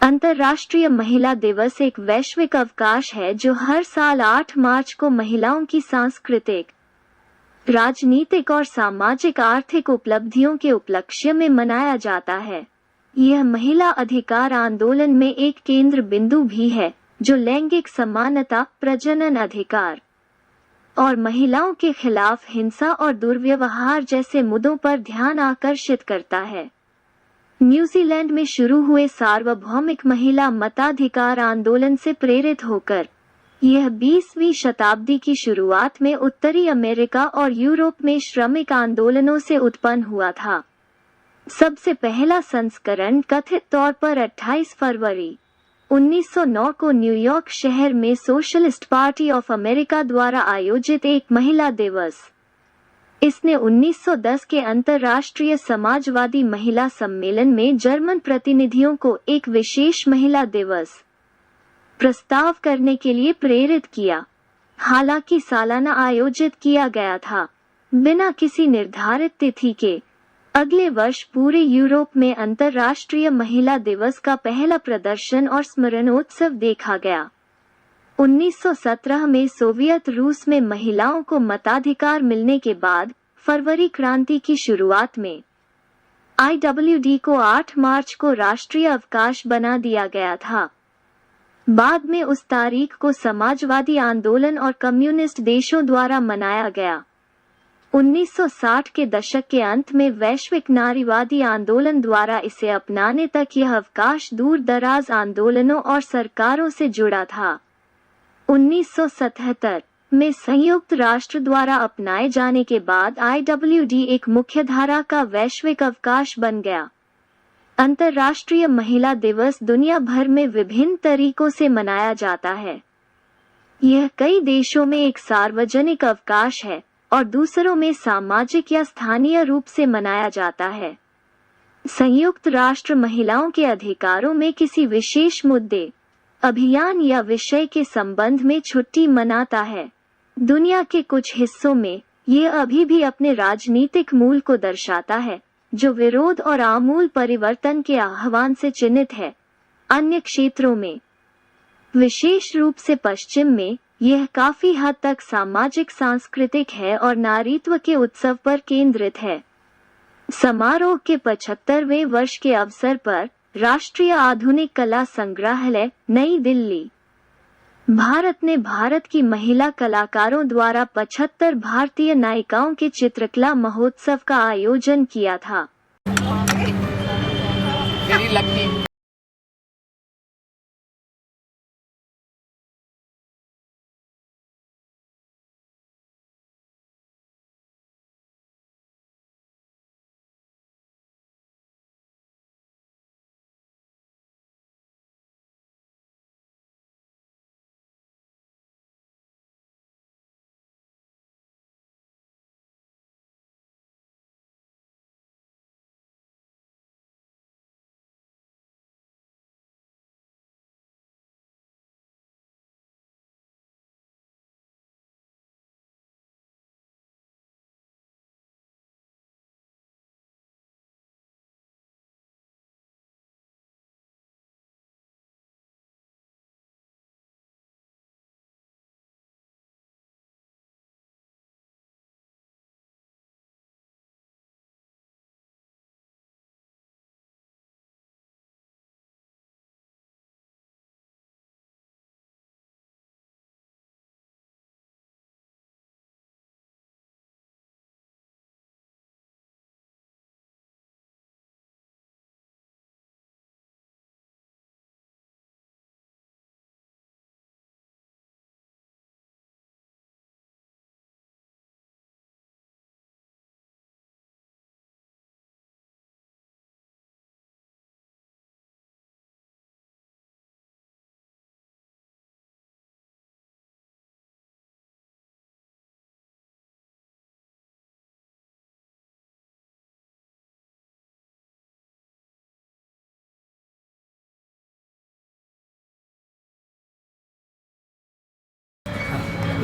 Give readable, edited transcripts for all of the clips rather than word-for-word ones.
अंतर्राष्ट्रीय महिला दिवस एक वैश्विक अवकाश है जो हर साल 8 मार्च को महिलाओं की सांस्कृतिक, राजनीतिक और सामाजिक आर्थिक उपलब्धियों के उपलक्ष्य में मनाया जाता है। यह महिला अधिकार आंदोलन में एक केंद्र बिंदु भी है जो लैंगिक समानता, प्रजनन अधिकार और महिलाओं के खिलाफ हिंसा और दुर्व्यवहार जैसे मुद्दों पर ध्यान आकर्षित करता है। न्यूजीलैंड में शुरू हुए सार्वभौमिक महिला मताधिकार आंदोलन से प्रेरित होकर यह 20वीं शताब्दी की शुरुआत में उत्तरी अमेरिका और यूरोप में श्रमिक आंदोलनों से उत्पन्न हुआ था। सबसे पहला संस्करण कथित तौर पर 28 फरवरी 1909 को न्यूयॉर्क शहर में सोशलिस्ट पार्टी ऑफ अमेरिका द्वारा आयोजित एक महिला दिवस। इसने 1910 के अंतर्राष्ट्रीय समाजवादी महिला सम्मेलन में जर्मन प्रतिनिधियों को एक विशेष महिला दिवस प्रस्ताव करने के लिए प्रेरित किया। हालांकि सालाना आयोजित किया गया था, बिना किसी निर्धारित तिथि के। अगले वर्ष पूरे यूरोप में अंतर्राष्ट्रीय महिला दिवस का पहला प्रदर्शन और स्मरणोत्सव देखा गया। 1917 में सोवियत रूस में महिलाओं को मताधिकार मिलने के बाद फरवरी क्रांति की शुरुआत में IWD को 8 मार्च को राष्ट्रीय अवकाश बना दिया गया था। बाद में उस तारीख को समाजवादी आंदोलन और कम्युनिस्ट देशों द्वारा मनाया गया। 1960 के दशक के अंत में वैश्विक नारीवादी आंदोलन द्वारा इसे अपनाने तक यह अवकाश दूर दराज आंदोलनों और सरकारों से जुड़ा था। 1977 में संयुक्त राष्ट्र द्वारा अपनाए जाने के बाद IWD एक मुख्यधारा का वैश्विक अवकाश बन गया। अंतर्राष्ट्रीय महिला दिवस दुनिया भर में विभिन्न तरीकों से मनाया जाता है। यह कई देशों में एक सार्वजनिक अवकाश है और दूसरों में सामाजिक या स्थानीय रूप से मनाया जाता है। संयुक्त राष्ट्र महिलाओं के अधिकारों में किसी विशेष मुद्दे, अभियान या विषय के संबंध में छुट्टी मनाता है। दुनिया के कुछ हिस्सों में यह अभी भी अपने राजनीतिक मूल को दर्शाता है, जो विरोध और आमूल परिवर्तन के आह्वान से चिन्हित है। अन्य क्षेत्रों में, विशेष रूप से पश्चिम में, यह काफी हद तक सामाजिक सांस्कृतिक है और नारीत्व के उत्सव पर केंद्रित है। समारोह के 75वें वर्ष के अवसर पर राष्ट्रीय आधुनिक कला संग्रहालय, नई दिल्ली, भारत ने भारत की महिला कलाकारों द्वारा 75 भारतीय नायिकाओं के चित्रकला महोत्सव का आयोजन किया था। Very lucky.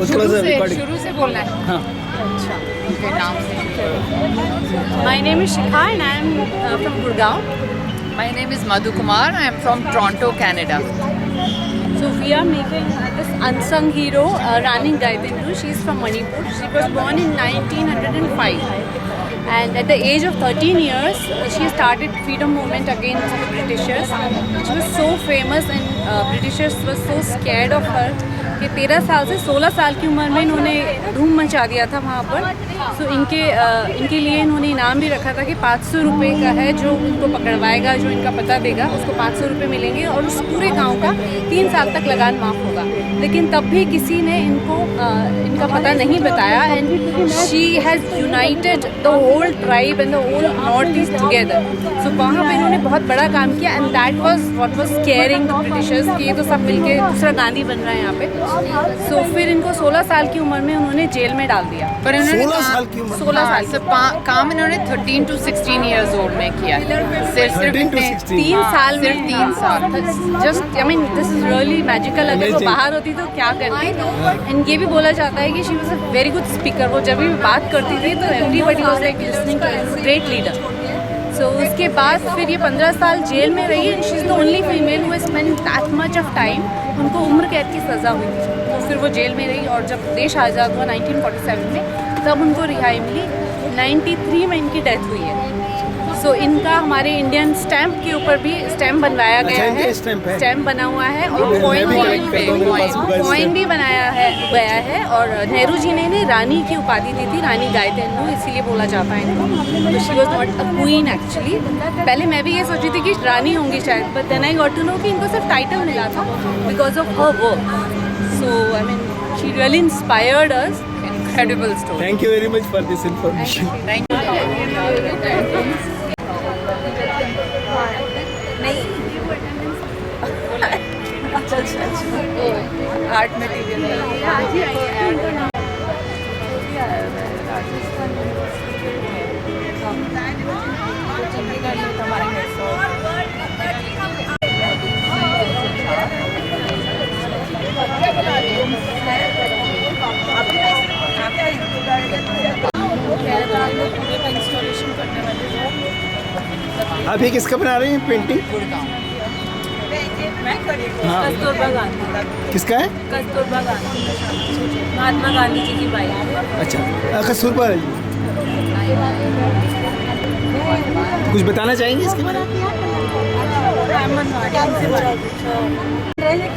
शुरू से बोलना है। हाँ। अच्छा, उनके नाम से। My name is Shikha and I am from Gurgaon. My name is Madhu Kumar. I am from Toronto, Canada. So we are making this unsung hero, Rani Gaitendru. She is from Manipur. She was born in 1905. And at the age of 13 years, she started freedom movement against the Britishers. She was so famous and Britishers were so scared of her कि 13 साल से 16 साल की उम्र में इन्होंने धूम मचा दिया था वहाँ पर. सो इनके लिए इन्होंने इनाम भी रखा था कि 500 रुपये का है, जो उनको पकड़वाएगा, जो इनका पता देगा, उसको 500 रुपये मिलेंगे और उस पूरे गांव का 3 साल तक लगान माफ़ होगा. लेकिन तब भी किसी ने इनका पता नहीं बताया. And she has united the whole tribe and the whole north east together. So वहाँ पे इन्होंने बहुत बड़ा काम किया. And that was what was scaring the Britishers कि ये तो सब मिलके दूसरा गांधी बन रहा है यहाँ पे. सो फिर इनको 16 साल की उम्र में उन्होंने जेल में डाल दिया. पर इन्होंने 16 साल की उम्र 16 साल से काम इन्होंने 13 to 16 years old में किया. सिर्फ 13 to 16. 3 साल में. सिर्फ 3 साल. Just I mean this is really magical. अगर वो Amazing. बाहर होती तो क्या करती. एंड ये भी बोला जाता है कि she was a very good speaker. वो जब भी बात करती थी तो everybody was like listening to great leader. So उसके बाद फिर ये 15 साल जेल में रही. And she is the only female who spend that much of time. उनको उम्र कैद की सज़ा हुई थी. तो फिर वो जेल में रही और जब देश आज़ाद हुआ 1947 में तब उनको रिहाई मिली. 93 में इनकी डेथ हुई है. सो इनका हमारे इंडियन स्टैम्प के ऊपर भी स्टैम्प बनवाया गया इनके है. स्टैम्प है? स्टैम्प बना हुआ है और मैं कॉइन भी कलेक्ट करता हूँ, मेरे पास भी है कॉइन stamp. भी बनाया गया है. और नेहरू जी ने इन्हें रानी की उपाधि दी थी, रानी गाइतेंद्रू, इसीलिए बोला जाता है इनको. तो she was not a queen actually. पहले मैं भी ये सोची थी कि रानी होंगी शायद, but then I got to know कि इनको सिर्फ टाइटल मिला था because of her work. So I mean she really inspired us. incredible story. Thank you very much for this information. Thank you. Art material. आप ये किसका बना रहे हैं पेंटिंग? हाँ. कस्तूरबा गांधी. किसका है? कस्तूरबा गांधी महात्मा गांधी जी की बाई. अच्छा, कस्तूरबा. कुछ बताना चाहेंगे इसके बारे में?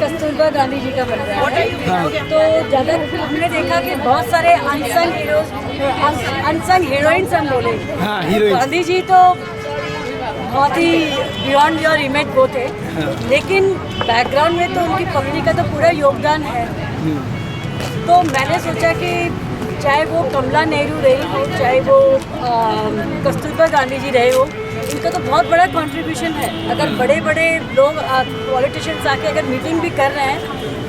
कस्तूरबा गांधी जी का बन रहा है. हाँ. तो ज़्यादा हमने देखा कि बहुत सारे अनसंग हीरोज, अनसंग हीरोइंस हम बोले. हाँ, हीरोइन. गांधी जी तो बहुत ही बियॉन्ड योर इमेज वो थे. लेकिन बैकग्राउंड में तो उनकी पत्नी का तो पूरा योगदान है. तो मैंने सोचा कि चाहे वो कमला नेहरू रही हो, चाहे वो कस्तूरबा गांधी जी रहे हो, इनका तो बहुत बड़ा कंट्रीब्यूशन है. अगर बड़े बड़े लोग पॉलिटिशियंस आके अगर मीटिंग भी कर रहे हैं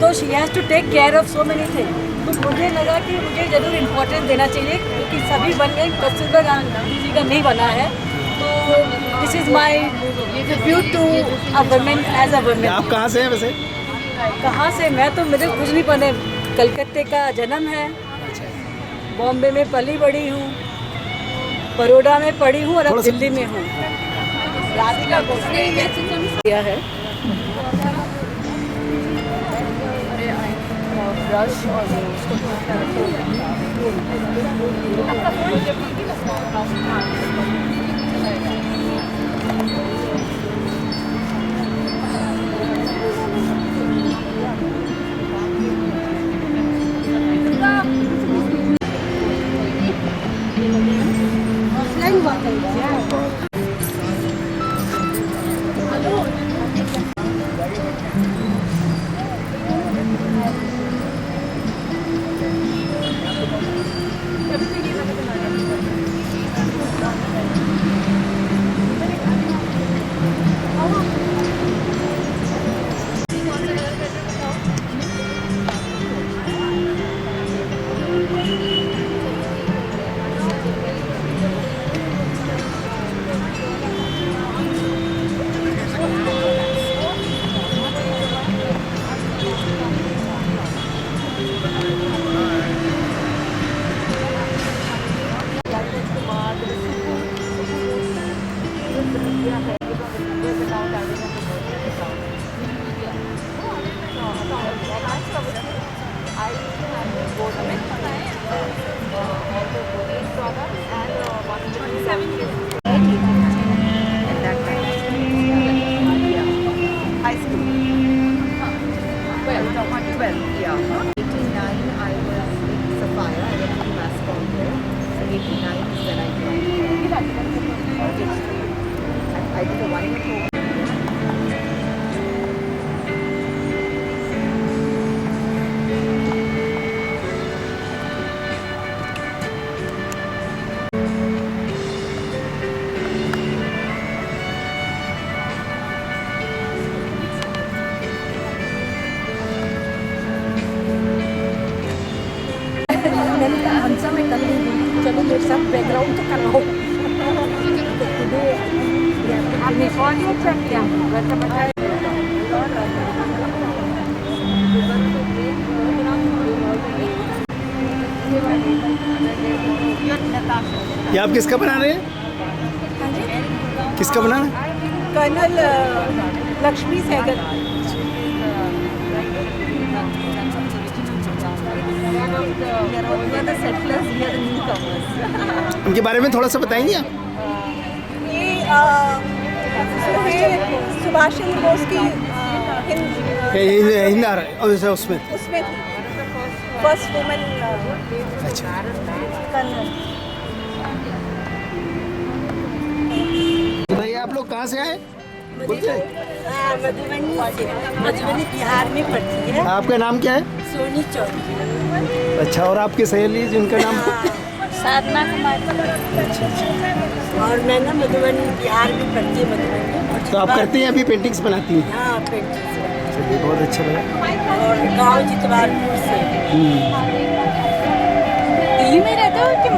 तो she has to take care of so many thing. तो मुझे लगा कि मुझे ज़रूर इम्पोर्टेंस देना चाहिए क्योंकि सभी बन गए, कस्तूरबा गांधी जी का नहीं बना है. तो this is my tribute to a woman as a woman. आप कहाँ से हैं वैसे? कहाँ से? मैं तो मुझे कुछ नहीं पता. कलकत्ते का जन्म है, बॉम्बे में पली बड़ी हूँ, बड़ौदा में पढ़ी हूँ और अब दिल्ली में हूँ. किया है ये सब बैकग्राउंड तो कराओ। आपने ऑडियो चेक किया वैसे बताइए। ये आप किसका बना रहे हैं? किसका बना रहे हैं? कर्नल लक्ष्मी सहगल। उनके बारे में थोड़ा सा बताएंगे आप? ये सुभाष चंद्र बोस की हिंद आ रहा है और उसमें उसमें थी फर्स्ट वुमेन अच्छा। कर्नल। बताइए आप लोग कहाँ से आए? मधुबनी बिहार में पड़ती है। आपका नाम क्या है? सोनी चौधरी। अच्छा, और आपकी सहेली जिनका नाम? साधना कुमारी। और मैं ना मधुबनी बिहार में पढ़ती है मधुबनी। तो आप करती हैं अभी पेंटिंग्स बनाती हैं? हाँ पेंटिंग। चलिए बहुत अच्छा लगा। और गांव जितवारपुर से। दिल्ली में रहते हो कि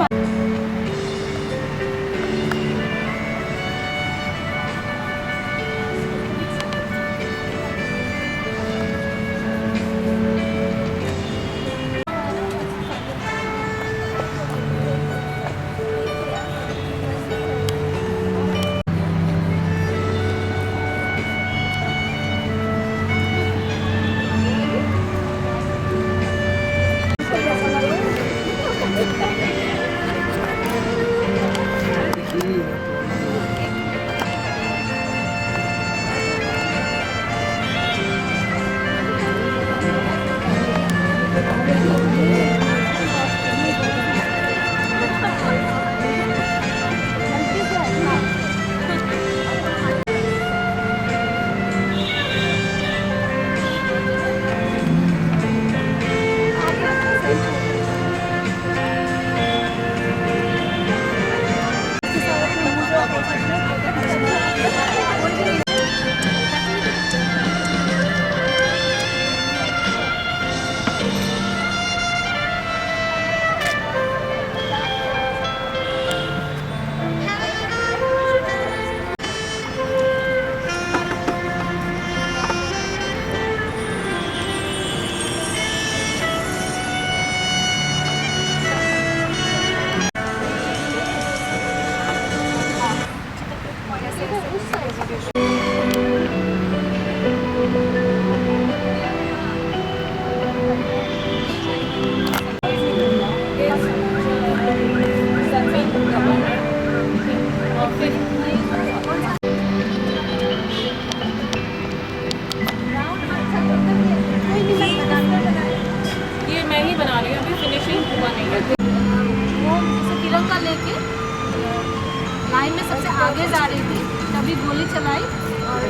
लाइन में सबसे आगे जा रही थी तभी गोली चलाई और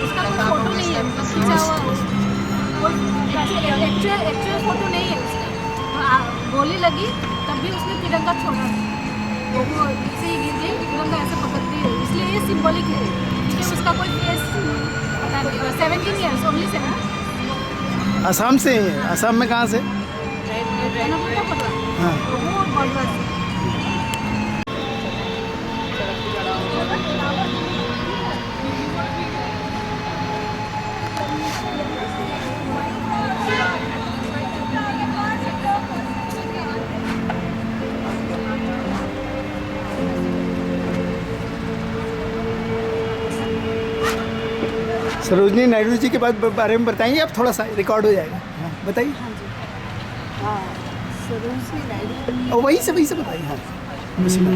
उसका कोई फोटो नहीं है, मतलब खींचा हुआ एक्चुअल फोटो नहीं है उसका। गोली लगी तब भी उसने तिरंगा छोड़ा, वो ऐसे ही गिर गई, तिरंगा ऐसे पकड़ती है, इसलिए ये सिंबॉलिक है क्योंकि उसका कोई फेस पता नहीं। 17 ईयर्स ओनली 7। असम से हैं? असम में कहाँ से? हाँ। वो बॉर्डर से। सरोजनी नायडू जी के बारे में बताएंगे आप? थोड़ा सा रिकॉर्ड हो जाएगा। हाँ बताइए। हाँ सरोजनी नायडू। और वही से बताइए। हाँ उसी में।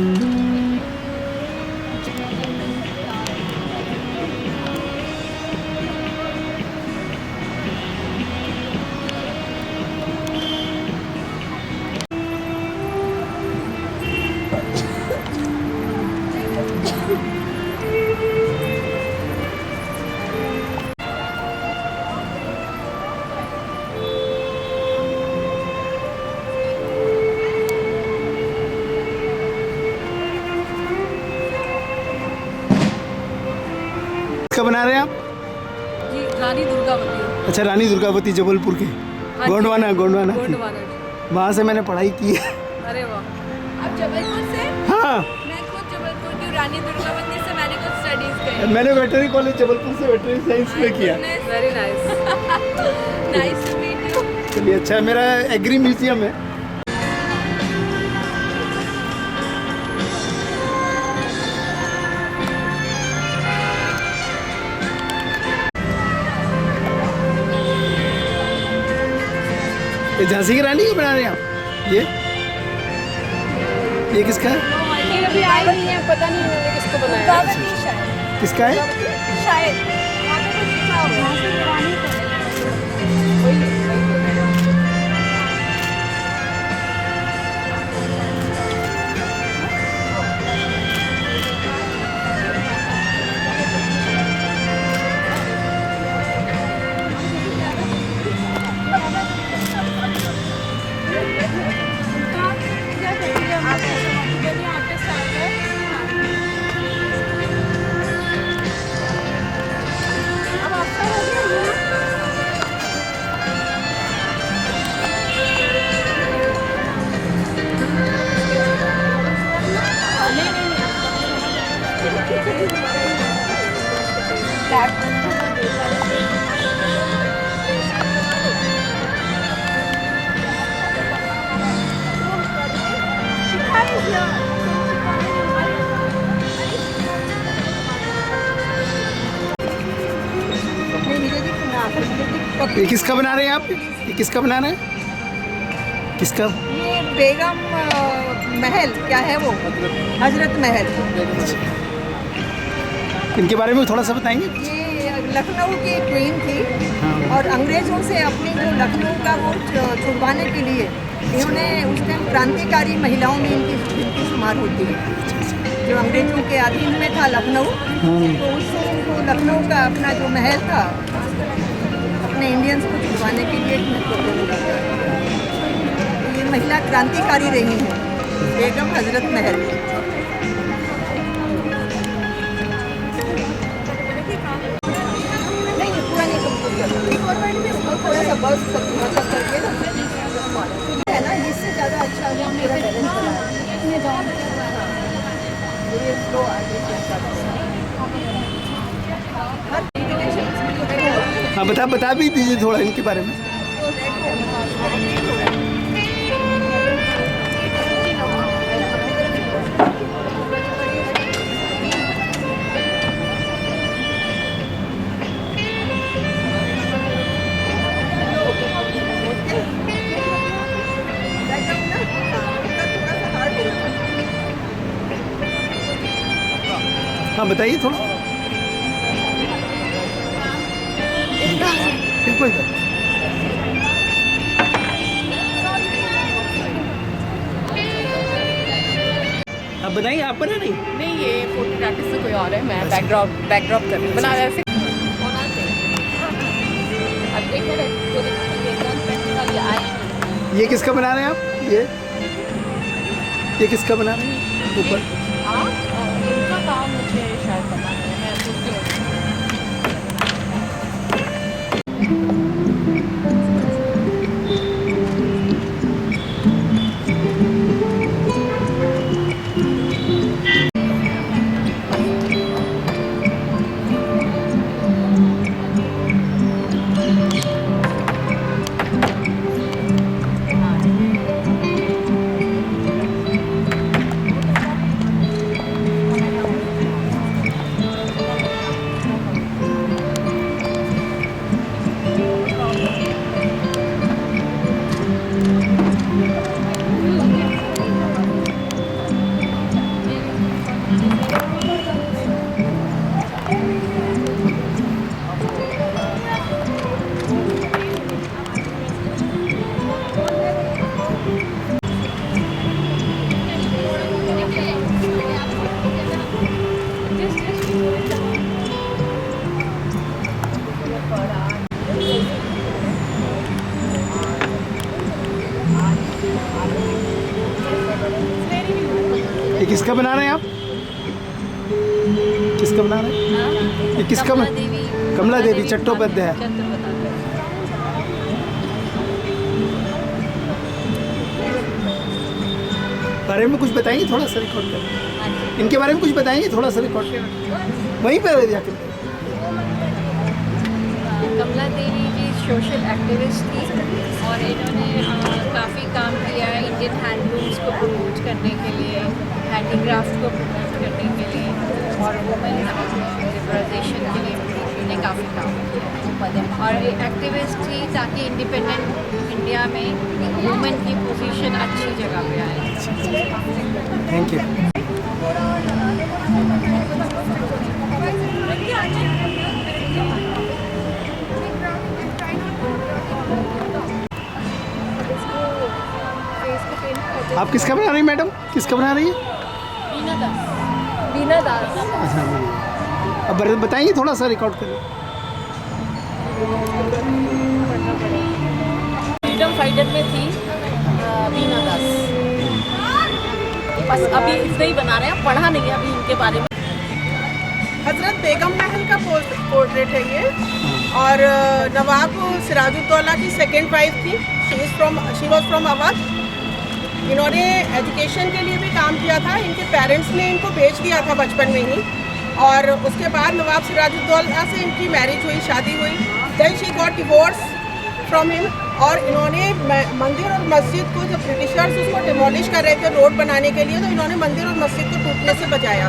कब बना रहे हैं आप? जी रानी दुर्गावती। अच्छा, रानी दुर्गावती जबलपुर के। हाँ जी। गोंडवाना गोंडवाना। वहाँ से मैंने पढ़ाई की है। अरे वाह। आप जबलपुर से? हाँ, मैं खुद जबलपुर की रानी दुर्गावती से मैंने कुछ स्टडीज करी। मैंने वेटरनरी कॉलेज जबलपुर से वेटरनरी साइंस में किया। Very nice. Nice to meet you. चलिए, अच्छा, मेरा एग्री म्यूजियम है। ये झांसी की रानी को बना रहे हैं आप? ये किसका है? ये अभी आई नहीं है, पता नहीं मैंने किसको बनाया। दुर्गावती शायद। किसका है? शायद यहाँ पे कुछ लिखा होगा। यहाँ से रानी को ये किसका बना रहे हैं आप? ये किसका बना रहे हैं? किसका? ये बेगम महल क्या है वो? हजरत महल। इनके बारे में थोड़ा सा बताएंगे? ये लखनऊ की क्वीन थी और अंग्रेज़ों से अपनी जो लखनऊ का वो छुड़वाने के लिए इन्होंने उस टाइम क्रांतिकारी महिलाओं में इनकी शुमार होती है। जो अंग्रेज़ों के अधीन में था लखनऊ, तो उससे इनको लखनऊ का अपना जो महल था अपने इंडियंस को छुड़वाने के लिए ये महिला क्रांतिकारी रही हैं, बेगम हजरत महल। नहीं, ये पूरा नहीं कंप्लीट कर थोड़ा सा बस मतलब करके है ना, इससे ज़्यादा अच्छा है मेरा बैलेंस बनाया। ये स्लो आगे हाँ, बता भी दीजिए थोड़ा इनके बारे में। हाँ, बताइए थोड़ा। कोई बात। आप बताइए, आप बना नहीं? नहीं, ये फोटोग्राफी से कोई और है, मैं बैकड्रॉप कर रही हूँ। बना ऐसे होना चाहिए। अब एक मिनट, ये किसका बना रहे हैं आप? ये किसका बना रहे हैं ऊपर? उनका काम मुझे शायद पता नहीं है, मैं पूछती हूँ। ये किसका बना रहे हैं आप? किसका बना रहे हैं? ये किसका? कमला देवी चट्टोपाध्याय। बारे में कुछ बताएंगे थोड़ा सा रिकॉर्ड कर, इनके बारे में कुछ बताएंगे थोड़ा सा रिकॉर्ड कर, वहीं पर जाकर। कमला देवी जी सोशल एक्टिविस्ट थी और इन्होंने काफ़ी काम किया है इंडियन हैंडलूम्स को प्रमोट करने के लिए, हैंडीक्राफ्ट को प्रमोट करने के लिए और वुमेन लिबराइजेशन के लिए इन्होंने काफ़ी काम किया और एक्टिविस्ट थी ताकि इंडिपेंडेंट इंडिया में वुमेन की पोजीशन अच्छी जगह पे आए। Thank you. आप किसका बना रही हैं मैडम, किसका बना रही है? बीना दास। अच्छा, अब बताएंगे थोड़ा सा रिकॉर्ड करें। फ्रीडम फाइटर में थी बीना दास। बस अभी इतना ही बना रहे हैं, पढ़ा नहीं है अभी इनके बारे में। हजरत बेगम महल का पोर्ट्रेट है ये और नवाब सिराजुद्दौला की सेकंड वाइफ थी। She was from Awadh. इन्होंने एजुकेशन के लिए भी काम किया था। इनके पेरेंट्स ने इनको बेच दिया था बचपन में ही और उसके बाद नवाब सिराजुद्दौला से इनकी मैरिज हुई, शादी हुई। Then she got divorce from him और इन्होंने मंदिर और मस्जिद को, जब ब्रिटिशर्स उसको डिमोलिश कर रहे थे रोड बनाने के लिए, तो इन्होंने मंदिर और मस्जिद को टूटने से बचाया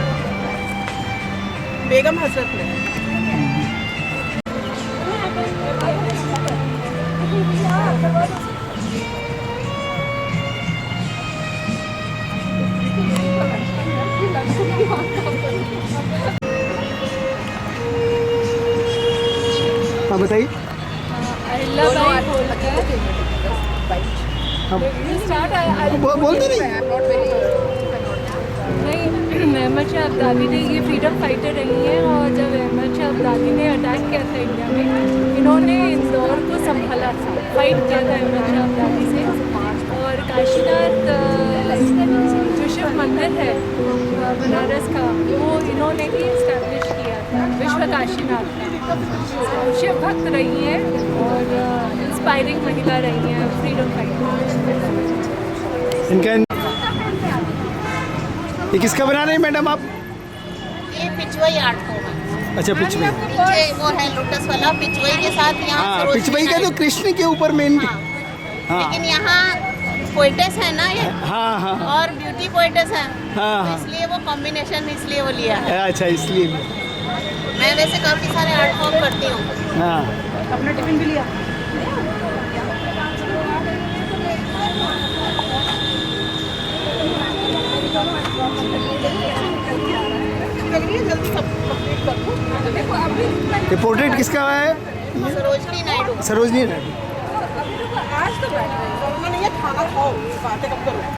बेगम हजरत ने। हाँ बताइए। बोलते नहीं। अहमद शाह अब्दाली ने, ये फ्रीडम फाइटर रही हैं और जब अहमद शाह अब्दाली ने अटैक किया था इंडिया में, इन्होंने इंदौर को संभाला था, फाइट किया था अहमद शाह अब्दाली से। और काशीनाथ जो शिव मंदिर है बनारस का, वो इन्होंने ही इस्टेब्लिश किया था, विश्व काशीनाथ का। शिव भक्त रही हैं और इंस्पायरिंग महिला रही हैं, फ्रीडम फाइटर। इनका ये किसका बना रहे हैं मैडम आप? ये पिचवई आर्ट फॉर्म है। अच्छा, पिचवई। पीछे वो है लोटस वाला पिचवई के साथ यहाँ। हाँ, पिचवई का तो कृष्ण के ऊपर मेन। हाँ। लेकिन यहाँ पोइटेस है ना ये। हाँ हाँ। और ब्यूटी पोइटेस है। हाँ हाँ। तो इसलिए वो कॉम्बिनेशन इसलिए वो लिया है। अच्छा, इसलिए। मैं वैसे काफी सारे आर्ट फॉर्म करती हूँ। हाँ। अपना टिफिन भी लिया। ये पोर्ट्रेट किसका है? सरोजनी नायडू। सरोजनी नायडू। आज तो बैठ रहे हैं, ये खाना खाओ, बातें कब करो।